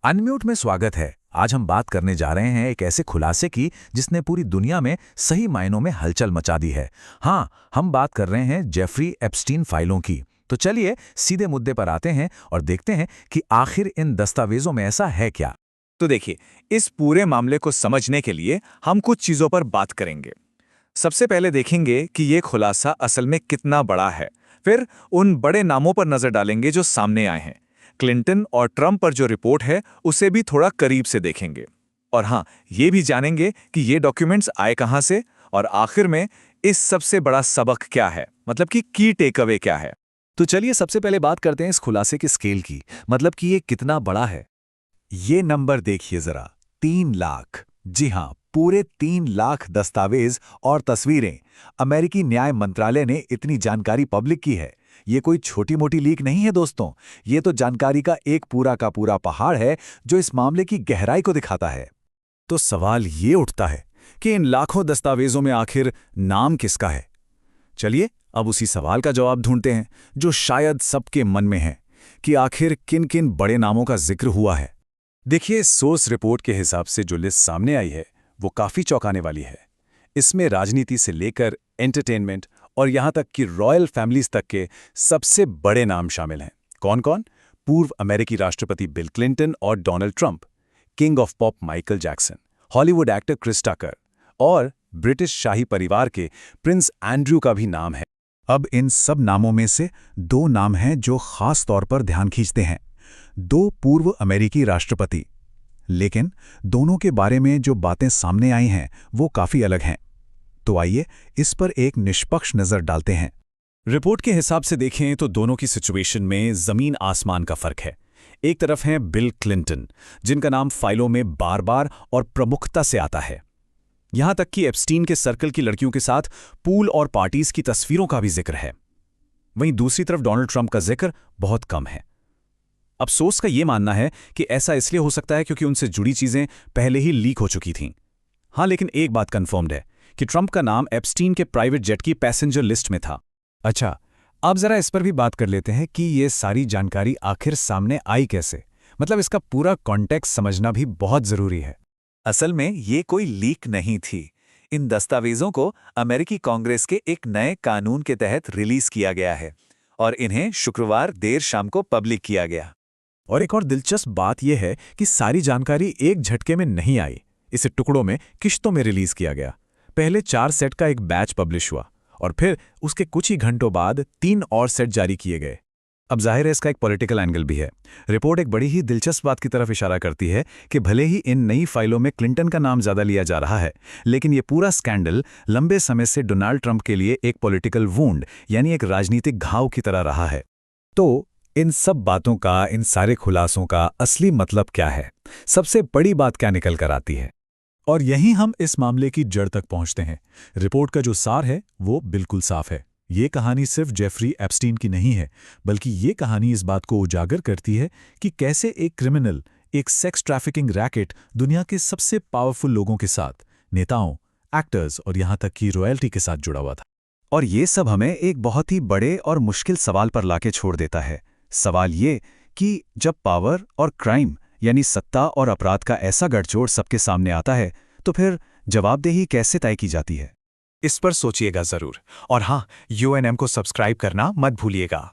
Unmute में स्वागत है। आज हम बात करने जा रहे हैं एक ऐसे खुलासे की जिसने पूरी दुनिया में सही मायनों में हलचल मचा दी है। हाँ, हम बात कर रहे हैं जेफरी एप्स्टीन फाइलों की। तो चलिए सीधे मुद्दे पर आते हैं और देखते हैं कि आखिर इन दस्तावेजों में ऐसा है क्या। तो देखिए, इस पूरे मामले को समझने के लिए हम कुछ चीजों पर बात करेंगे। सबसे पहले देखेंगे कि ये खुलासा असल में कितना बड़ा है। फिर उन बड़े नामों पर नजर डालेंगे जो सामने आए हैं। क्लिंटन और ट्रंप पर जो रिपोर्ट है उसे भी थोड़ा करीब से देखेंगे। और हाँ, ये भी जानेंगे कि ये डॉक्यूमेंट्स आए कहाँ से, और आखिर में इस सबसे बड़ा सबक क्या है, मतलब कि की टेक अवे क्या है। तो चलिए सबसे पहले बात करते हैं इस खुलासे की स्केल की, मतलब कि ये कितना बड़ा है। ये नंबर देखिए जरा, 3 लाख। जी हाँ, पूरे 3 लाख दस्तावेज और तस्वीरें। अमेरिकी न्याय मंत्रालय ने इतनी जानकारी पब्लिक की है। ये कोई छोटी मोटी लीक नहीं है दोस्तों, ये तो जानकारी का एक पूरा का पूरा पहाड़ है जो इस मामले की गहराई को दिखाता है। तो सवाल ये उठता है कि इन लाखों दस्तावेजों में आखिर नाम किसका है। चलिए अब उसी सवाल का जवाब ढूंढते हैं जो शायद सबके मन में है, कि आखिर किन किन बड़े नामों का जिक्र हुआ है। देखिए, सोर्स रिपोर्ट के हिसाब से जो लिस्ट सामने आई है वो काफी चौंकाने वाली है। इसमें राजनीति से लेकर एंटरटेनमेंट और यहां तक कि रॉयल फैमिलीज तक के सबसे बड़े नाम शामिल हैं। कौन कौन? पूर्व अमेरिकी राष्ट्रपति बिल क्लिंटन और Donald Trump, king of pop Michael Jackson, Hollywood actor Chris Tucker और ब्रिटिश शाही परिवार के प्रिंस एंड्रयू का भी नाम है। अब इन सब नामों में से 2 नाम हैं जो खास तौर पर ध्यान खींचते हैं। 2 पूर्व अमेरिकी राष्ट्रपति, लेकिन दोनों के बारे में जो बातें सामने आई हैं वो काफी अलग हैं। तो आइए इस पर एक निष्पक्ष नजर डालते हैं। रिपोर्ट के हिसाब से देखें तो दोनों की सिचुएशन में जमीन आसमान का फर्क है। एक तरफ हैं बिल क्लिंटन, जिनका नाम फाइलों में बार बार और प्रमुखता से आता है। यहां तक कि एप्स्टीन के सर्कल की लड़कियों के साथ पूल और पार्टीज की तस्वीरों का भी जिक्र है। वहीं दूसरी तरफ डोनाल्ड ट्रंप का जिक्र बहुत कम है। अफसोस का यह मानना है कि ऐसा इसलिए हो सकता है क्योंकि उनसे जुड़ी चीजें पहले ही लीक हो चुकी थीं। हाँ, लेकिन एक बात कंफर्म्ड है कि ट्रंप का नाम एप्स्टीन के प्राइवेट जेट की पैसेंजर लिस्ट में था। अच्छा, अब जरा इस पर भी बात कर लेते हैं कि ये सारी जानकारी आखिर सामने आई कैसे। मतलब इसका पूरा कॉन्टेक्स्ट समझना भी बहुत जरूरी है। असल में ये कोई लीक नहीं थी। इन दस्तावेजों को अमेरिकी कांग्रेस के एक नए कानून के तहत रिलीज किया गया है और इन्हें शुक्रवार देर शाम को पब्लिक किया गया। और एक और दिलचस्प बात यह है कि सारी जानकारी एक झटके में नहीं आई। इसे टुकड़ों में, किश्तों में रिलीज किया गया। पहले 4 सेट का एक बैच पब्लिश हुआ और फिर उसके कुछ ही घंटों बाद 3 और सेट जारी किए गए। अब जाहिर है इसका एक पॉलिटिकल एंगल भी है। रिपोर्ट एक बड़ी ही दिलचस्प बात की तरफ इशारा करती है कि भले ही इन नई फाइलों में क्लिंटन का नाम ज्यादा लिया जा रहा है, लेकिन ये पूरा स्कैंडल लंबे समय से डोनाल्ड ट्रंप के लिए एक पॉलिटिकल वुंड, यानी एक राजनीतिक घाव की तरह रहा है। तो इन सब बातों का, इन सारे खुलासों का असली मतलब क्या है? सबसे बड़ी बात क्या निकल कर आती है? और यहीं हम इस मामले की जड़ तक पहुंचते हैं। रिपोर्ट का जो सार है वो बिल्कुल साफ है। ये कहानी सिर्फ जेफरी एप्स्टीन की नहीं है, बल्कि ये कहानी इस बात को उजागर करती है कि कैसे एक क्रिमिनल, एक सेक्स ट्रैफिकिंग रैकेट दुनिया के सबसे पावरफुल लोगों के साथ, नेताओं, एक्टर्स और यहां तक कि रॉयल्टी के साथ जुड़ा हुआ था। और ये सब हमें एक बहुत ही बड़े और मुश्किल सवाल पर लाके छोड़ देता है। सवाल ये कि जब पावर और क्राइम, यानी सत्ता और अपराध का ऐसा गठजोड़ सबके सामने आता है, तो फिर जवाबदेही कैसे तय की जाती है? इस पर सोचिएगा जरूर। और हाँ, UNM को सब्सक्राइब करना मत भूलिएगा।